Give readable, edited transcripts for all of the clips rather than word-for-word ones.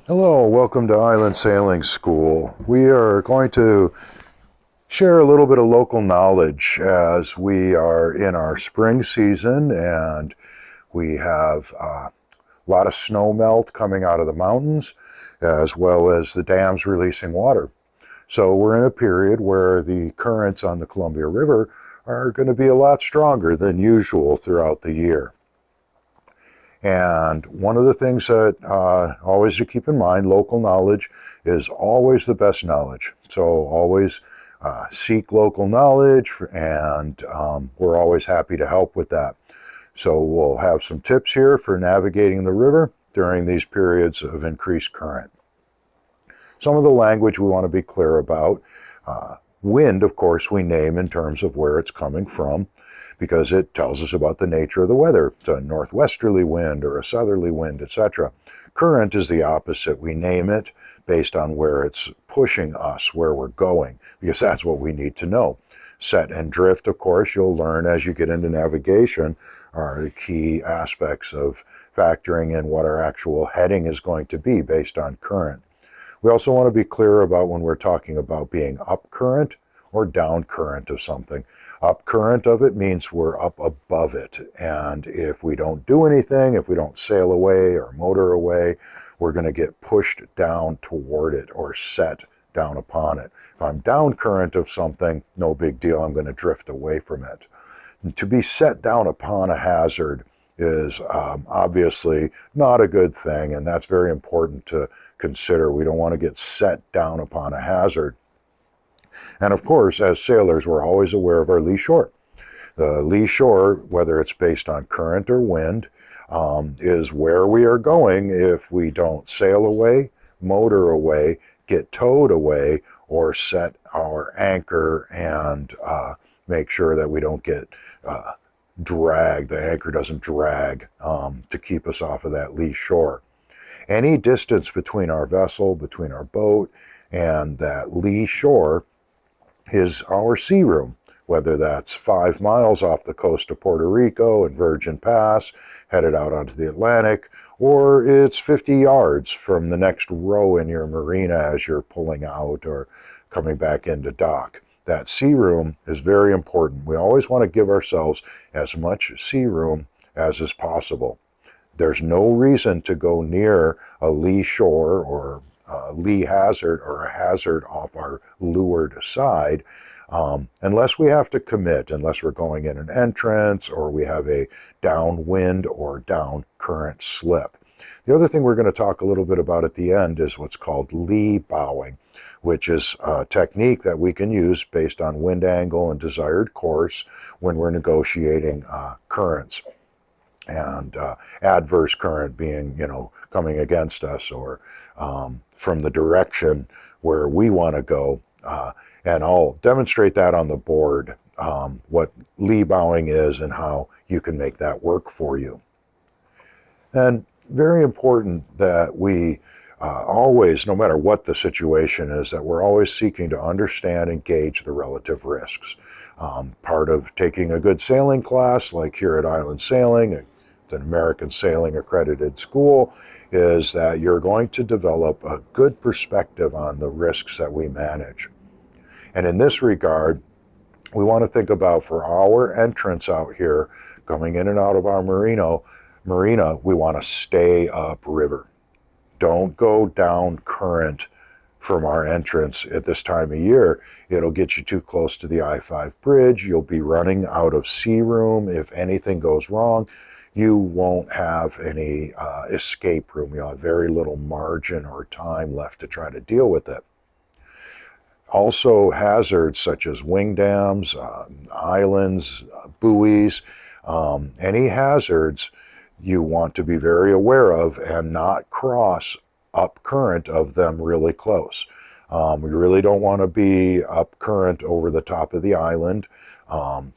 Hello, welcome to Island Sailing School. We are going to share a little bit of local knowledge as we are in our spring season and we have a lot of snow melt coming out of the mountains as well as the dams releasing water. So we're in a period where the currents on the Columbia River are going to be a lot stronger than usual throughout the year. And one of the things that always to keep in mind, local knowledge is always the best knowledge. So always seek local knowledge, and we're always happy to help with that. So we'll have some tips here for navigating the river during these periods of increased current. Some of the language we want to be clear about. Wind, of course, we name in terms of where it's coming from because it tells us about the nature of the weather. It's a northwesterly wind or a southerly wind, etc. Current is the opposite. We name it based on where it's pushing us, where we're going, because that's what we need to know. Set and drift, of course, you'll learn as you get into navigation, are the key aspects of factoring in what our actual heading is going to be based on current. We also want to be clear about when we're talking about being up current or down current of something. Up current of it means we're up above it. And if we don't do anything, if we don't sail away or motor away, we're going to get pushed down toward it or set down upon it. If I'm down current of something, no big deal, I'm going to drift away from it. And to be set down upon a hazard is obviously not a good thing, and that's very important to consider. We don't want to get set down upon a hazard. And of course, as sailors, we're always aware of our lee shore. The lee shore, whether it's based on current or wind, is where we are going if we don't sail away, motor away, get towed away, or set our anchor and make sure that we don't get drag, the anchor doesn't drag to keep us off of that lee shore. Any distance between our vessel, between our boat, and that lee shore is our sea room, whether that's 5 miles off the coast of Puerto Rico and Virgin Pass, headed out onto the Atlantic, or it's 50 yards from the next row in your marina as you're pulling out or coming back into dock. That sea room is very important. We always want to give ourselves as much sea room as is possible. There's no reason to go near a lee shore or a lee hazard or a hazard off our leeward side unless we have to commit, unless we're going in an entrance or we have a downwind or down current slip. The other thing we're going to talk a little bit about at the end is what's called lee bowing, which is a technique that we can use based on wind angle and desired course when we're negotiating currents. And adverse current being, coming against us or from the direction where we want to go. And I'll demonstrate that on the board, what lee bowing is and how you can make that work for you. And very important that we always, no matter what the situation is, that we're always seeking to understand and gauge the relative risks. Part of taking a good sailing class, like here at Island Sailing, an American Sailing Accredited School, is that you're going to develop a good perspective on the risks that we manage. And in this regard, we want to think about for our entrance out here, coming in and out of our marina, we want to stay upriver. Don't go down current from our entrance at this time of year. It'll get you too close to the I-5 bridge. You'll be running out of sea room. If anything goes wrong, you won't have any escape room. You'll have very little margin or time left to try to deal with it. Also, hazards such as wing dams, islands, buoys, any hazards you want to be very aware of and not cross up current of them really close. We really don't want to be up current over the top of the island.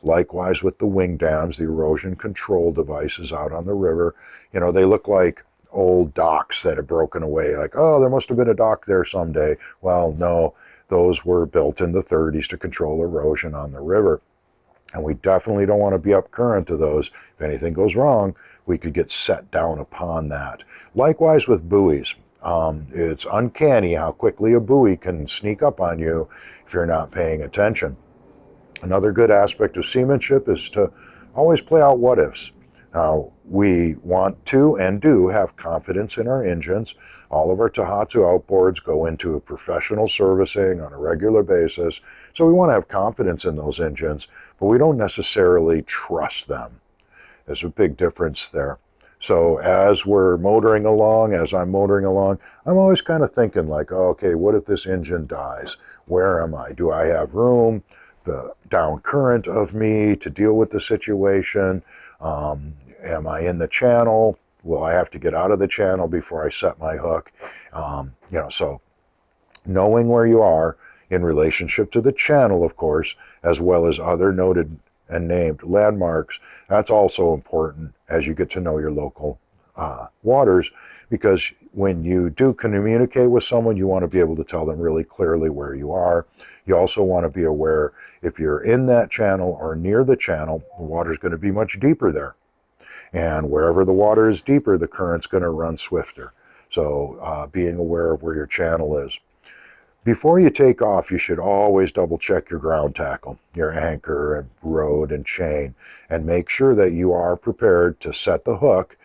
Likewise with the wing dams, the erosion control devices out on the river, they look like old docks that have broken away. Like, oh, there must have been a dock there someday. Well, no, those were built in the 30s to control erosion on the river. And we definitely don't want to be up current to those. If anything goes wrong, we could get set down upon that. Likewise with buoys. It's uncanny how quickly a buoy can sneak up on you if you're not paying attention. Another good aspect of seamanship is to always play out what ifs. Now, we want to and do have confidence in our engines. All of our Tohatsu outboards go into a professional servicing on a regular basis, so we want to have confidence in those engines, but we don't necessarily trust them. There's a big difference there. So as we're motoring along, as I'm motoring along, I'm always kind of thinking like, oh, okay, what if this engine dies? Where am I? Do I have room? The down current of me to deal with the situation? Am I in the channel? Will I have to get out of the channel before I set my hook? So knowing where you are in relationship to the channel, of course, as well as other noted and named landmarks, that's also important as you get to know your local waters, because when you do communicate with someone, you want to be able to tell them really clearly where you are. You also want to be aware if you're in that channel or near the channel, the water's going to be much deeper there. And wherever the water is deeper, the current's going to run swifter. So being aware of where your channel is. Before you take off, you should always double check your ground tackle, your anchor and rode and chain, and make sure that you are prepared to set the hook,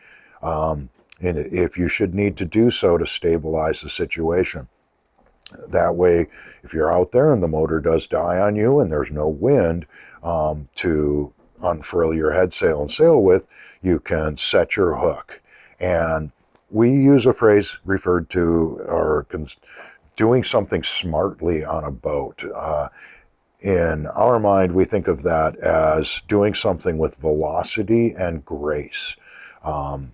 and if you should need to do so to stabilize the situation. That way, if you're out there and the motor does die on you and there's no wind to unfurl your head sail and sail with, you can set your hook. And we use a phrase referred to or doing something smartly on a boat. In our mind, we think of that as doing something with velocity and grace,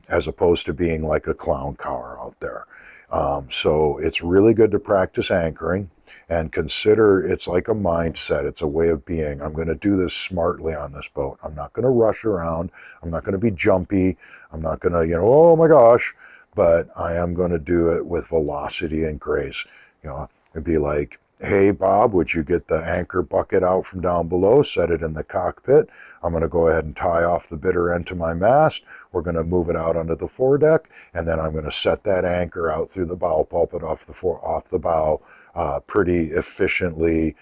as opposed to being like a clown car out there. So it's really good to practice anchoring and consider it's like a mindset. It's a way of being. I'm going to do this smartly on this boat. I'm not going to rush around. I'm not going to be jumpy. I'm not going to, oh my gosh, but I am going to do it with velocity and grace. It'd be like, hey, Bob, would you get the anchor bucket out from down below, set it in the cockpit? I'm going to go ahead and tie off the bitter end to my mast. We're going to move it out onto the foredeck, and then I'm going to set that anchor out through the bow pulpit off the bow pretty efficiently,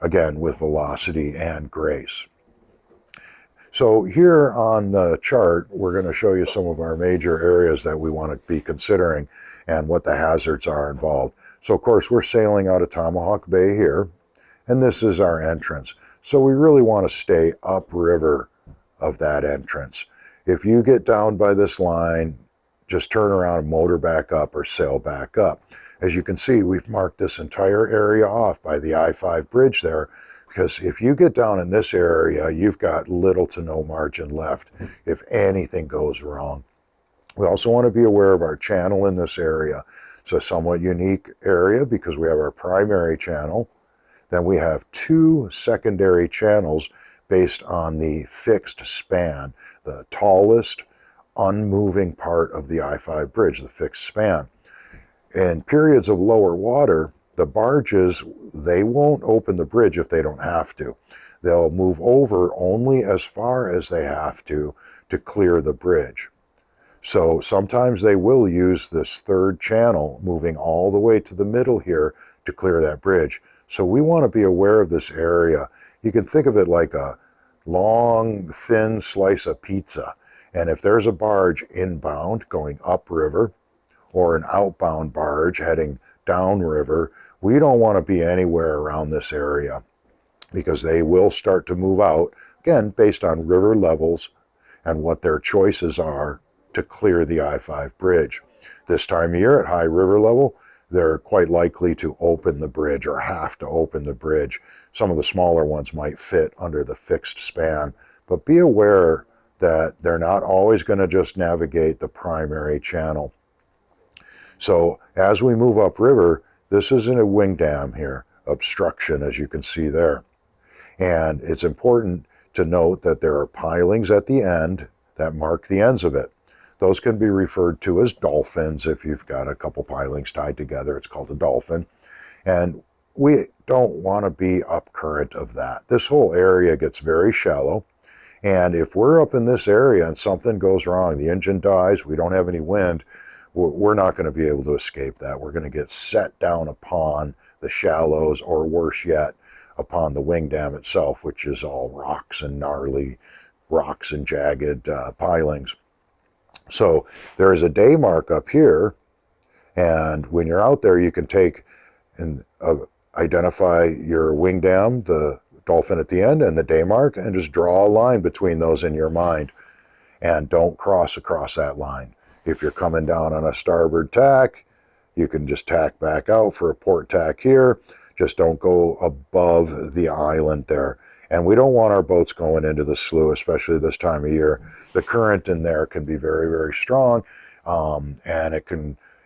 again, with velocity and grace. So here on the chart, we're going to show you some of our major areas that we want to be considering and what the hazards are involved. So of course we're sailing out of Tomahawk Bay here, and this is our entrance. So we really want to stay upriver of that entrance. If you get down by this line, just turn around and motor back up or sail back up. As you can see, we've marked this entire area off by the I-5 bridge there, because if you get down in this area, you've got little to no margin left if anything goes wrong. We also want to be aware of our channel in this area. It's a somewhat unique area because we have our primary channel. Then we have two secondary channels based on the fixed span, the tallest unmoving part of the I-5 bridge, the fixed span. In periods of lower water, the barges, they won't open the bridge if they don't have to. They'll move over only as far as they have to clear the bridge. So sometimes they will use this third channel moving all the way to the middle here to clear that bridge. So we want to be aware of this area. You can think of it like a long, thin slice of pizza. And if there's a barge inbound going upriver or an outbound barge heading downriver, we don't want to be anywhere around this area because they will start to move out, again, based on river levels and what their choices are to clear the I-5 bridge. This time of year at high river level, they're quite likely to open the bridge or have to open the bridge. Some of the smaller ones might fit under the fixed span, but be aware that they're not always going to just navigate the primary channel. So as we move upriver, this isn't a wing dam here, obstruction as you can see there. And it's important to note that there are pilings at the end that mark the ends of it. Those can be referred to as dolphins. If you've got a couple pilings tied together, it's called a dolphin. And we don't want to be up current of that. This whole area gets very shallow. And if we're up in this area and something goes wrong, the engine dies, we don't have any wind, we're not going to be able to escape that. We're going to get set down upon the shallows, or worse yet, upon the wing dam itself, which is all rocks and gnarly rocks and jagged pilings. So there is a day mark up here, and when you're out there, you can take and identify your wing dam, the dolphin at the end, and the day mark, and just draw a line between those in your mind, and don't cross across that line. If you're coming down on a starboard tack, you can just tack back out for a port tack here. Just don't go above the island there. And we don't want our boats going into the slough, especially this time of year. The current in there can be very, very strong, and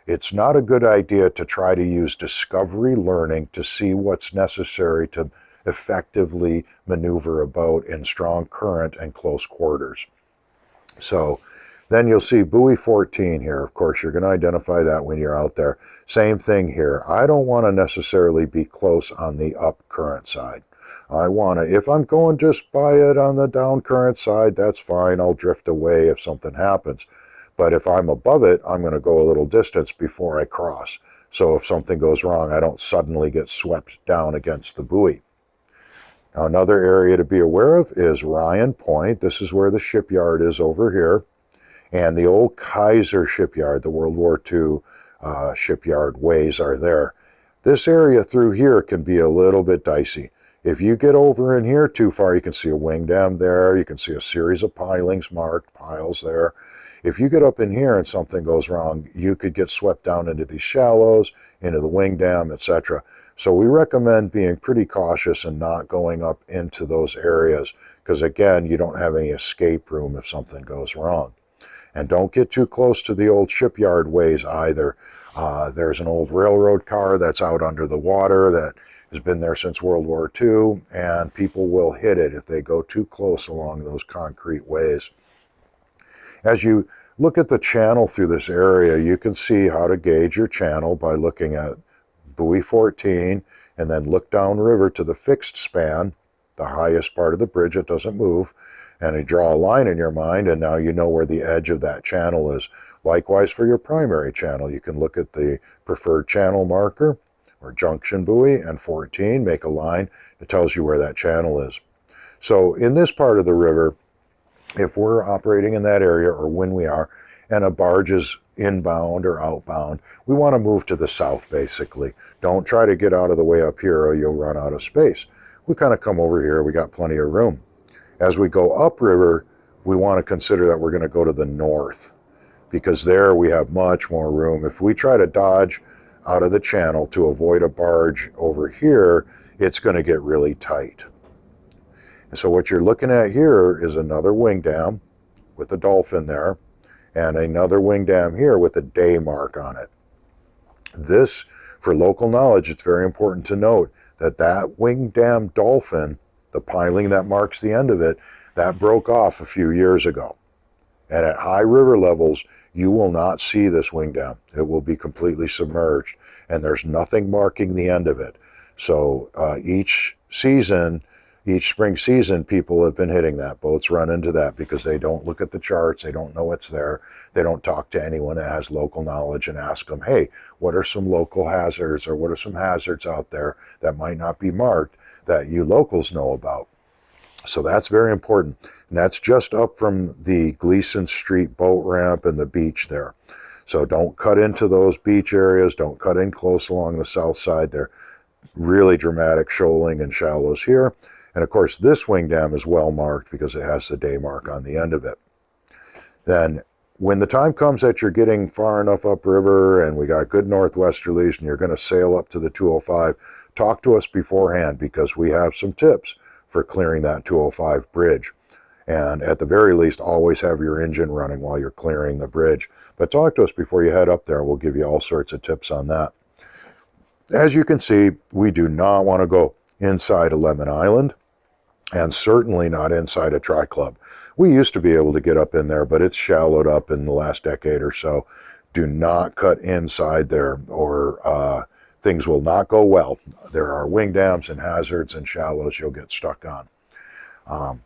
it's not a good idea to try to use discovery learning to see what's necessary to effectively maneuver a boat in strong current and close quarters. So then you'll see buoy 14 here. Of course, you're going to identify that when you're out there. Same thing here. I don't want to necessarily be close on the up current side. I want to, if I'm going just by it on the down current side, that's fine. I'll drift away if something happens. But if I'm above it, I'm going to go a little distance before I cross. So if something goes wrong, I don't suddenly get swept down against the buoy. Now, another area to be aware of is Ryan Point. This is where the shipyard is over here. And the old Kaiser shipyard, the World War II shipyard ways are there. This area through here can be a little bit dicey. If you get over in here too far, you can see a wing dam there. You can see a series of pilings marked, piles there. If you get up in here and something goes wrong, you could get swept down into these shallows, into the wing dam, etc. So we recommend being pretty cautious and not going up into those areas, because again, you don't have any escape room if something goes wrong. And don't get too close to the old shipyard ways either. There's an old railroad car that's out under the water that has been there since World War II, and people will hit it if they go too close along those concrete ways. As you look at the channel through this area, you can see how to gauge your channel by looking at buoy 14 and then look downriver to the fixed span, the highest part of the bridge that doesn't move, and you draw a line in your mind, and now you know where the edge of that channel is. Likewise for your primary channel, you can look at the preferred channel marker or junction buoy and 14, make a line that tells you where that channel is. So in this part of the river, if we're operating in that area, or when we are, and a barge is inbound or outbound, we want to move to the south basically. Don't try to get out of the way up here or you'll run out of space. We kind of come over here, we got plenty of room. As we go upriver, we want to consider that we're going to go to the north, because there we have much more room. If we try to dodge out of the channel to avoid a barge over here, it's going to get really tight. And so what you're looking at here is another wing dam with a dolphin there, and another wing dam here with a day mark on it. This, for local knowledge, it's very important to note that that wing dam dolphin, the piling that marks the end of it, that broke off a few years ago. And at high river levels, you will not see this wing dam. It will be completely submerged, and there's nothing marking the end of it. So each spring season, people have been hitting that. Boats run into that because they don't look at the charts, they don't know it's there, they don't talk to anyone that has local knowledge and ask them, hey, what are some local hazards, or what are some hazards out there that might not be marked that you locals know about? So that's very important. And that's just up from the Gleason Street boat ramp and the beach there. So don't cut into those beach areas, don't cut in close along the south side. They're really dramatic shoaling and shallows here. And of course, this wing dam is well marked because it has the day mark on the end of it. Then when the time comes that you're getting far enough upriver and we got good northwesterlies and you're going to sail up to the 205, talk to us beforehand, because we have some tips for clearing that 205 bridge. And at the very least, always have your engine running while you're clearing the bridge. But talk to us before you head up there. We'll give you all sorts of tips on that. As you can see, we do not want to go inside a Lemon Island, and certainly not inside a Tri-Club. We used to be able to get up in there, but it's shallowed up in the last decade or so. Do not cut inside there, or things will not go well. There are wing dams and hazards and shallows you'll get stuck on.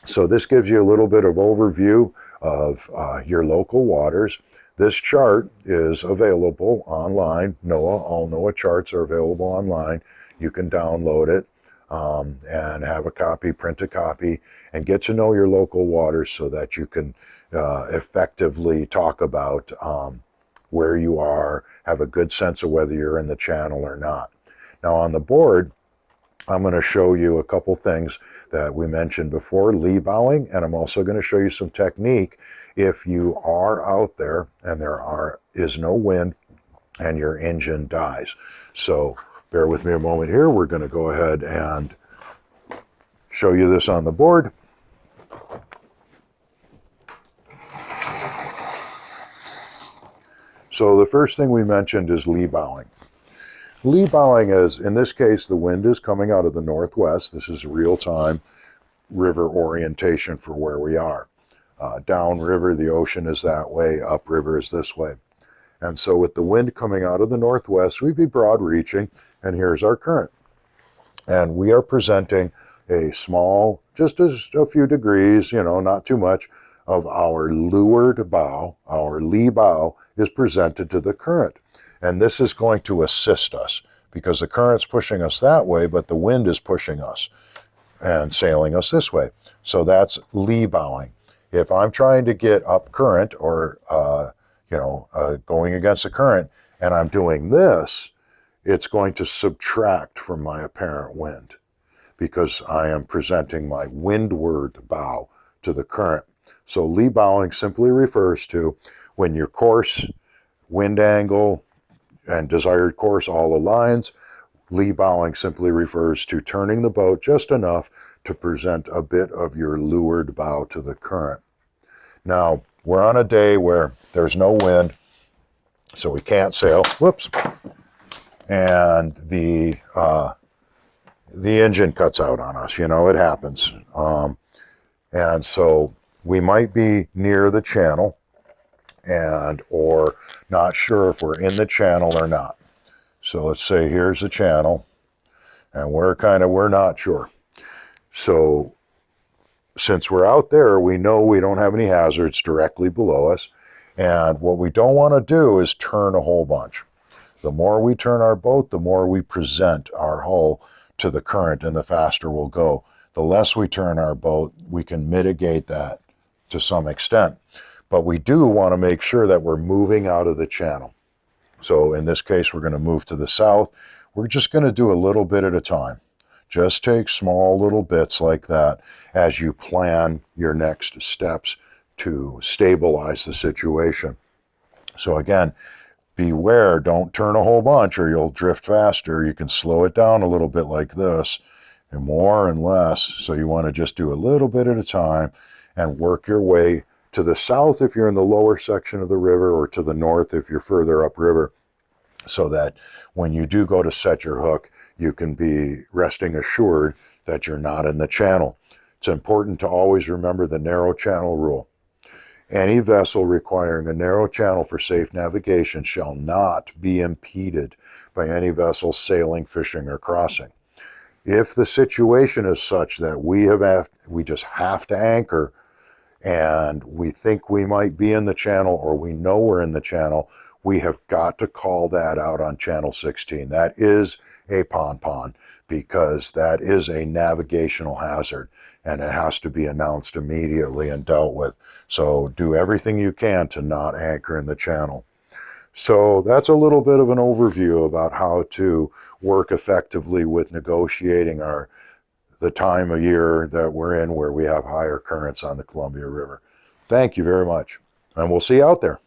So this gives you a little bit of overview of your local waters. This chart is available online. All NOAA charts are available online. You can download it and have a copy, print a copy, and get to know your local waters so that you can effectively talk about where you are, have a good sense of whether you're in the channel or not. Now on the board, I'm going to show you a couple things that we mentioned before, lee bowing, and I'm also going to show you some technique if you are out there and there is no wind and your engine dies. So bear with me a moment here. We're going to go ahead and show you this on the board. So the first thing we mentioned is lee bowing. Lee bowing is, in this case, the wind is coming out of the northwest. This is real-time river orientation for where we are. Downriver, the ocean is that way. Upriver is this way. And so with the wind coming out of the northwest, we'd be broad-reaching, and here's our current. And we are presenting a small, just a few degrees, not too much, of our leeward bow. Our lee bow is presented to the current. And this is going to assist us because the current's pushing us that way, but the wind is pushing us and sailing us this way. So that's lee bowing. If I'm trying to get up current or, going against the current and I'm doing this, it's going to subtract from my apparent wind because I am presenting my windward bow to the current. So lee bowing simply refers to when your course, wind angle, and desired course all aligns. Lee bowing simply refers to turning the boat just enough to present a bit of your leeward bow to the current. Now, we're on a day where there's no wind, so we can't sail. Whoops. And the engine cuts out on us. It happens. And so we might be near the channel or not sure if we're in the channel or not. So let's say here's the channel, and we're not sure. So since we're out there, we know we don't have any hazards directly below us, and what we don't want to do is turn a whole bunch. The more we turn our boat, the more we present our hull to the current, and the faster we'll go. The less we turn our boat, we can mitigate that to some extent. But we do want to make sure that we're moving out of the channel. So in this case, we're going to move to the south. We're just going to do a little bit at a time. Just take small little bits like that as you plan your next steps to stabilize the situation. So again, beware, don't turn a whole bunch or you'll drift faster. You can slow it down a little bit like this, and more and less. So you want to just do a little bit at a time and work your way to the south if you're in the lower section of the river, or to the north if you're further upriver, so that when you do go to set your hook, you can be resting assured that you're not in the channel. It's important to always remember the narrow channel rule. Any vessel requiring a narrow channel for safe navigation shall not be impeded by any vessel sailing, fishing, or crossing. If the situation is such that we just have to anchor, and we think we might be in the channel, or we know we're in the channel, we have got to call that out on channel 16. That is a pon-pon, because that is a navigational hazard, and it has to be announced immediately and dealt with. So do everything you can to not anchor in the channel. So that's a little bit of an overview about how to work effectively with negotiating the time of year that we're in where we have higher currents on the Columbia River. Thank you very much, and we'll see you out there.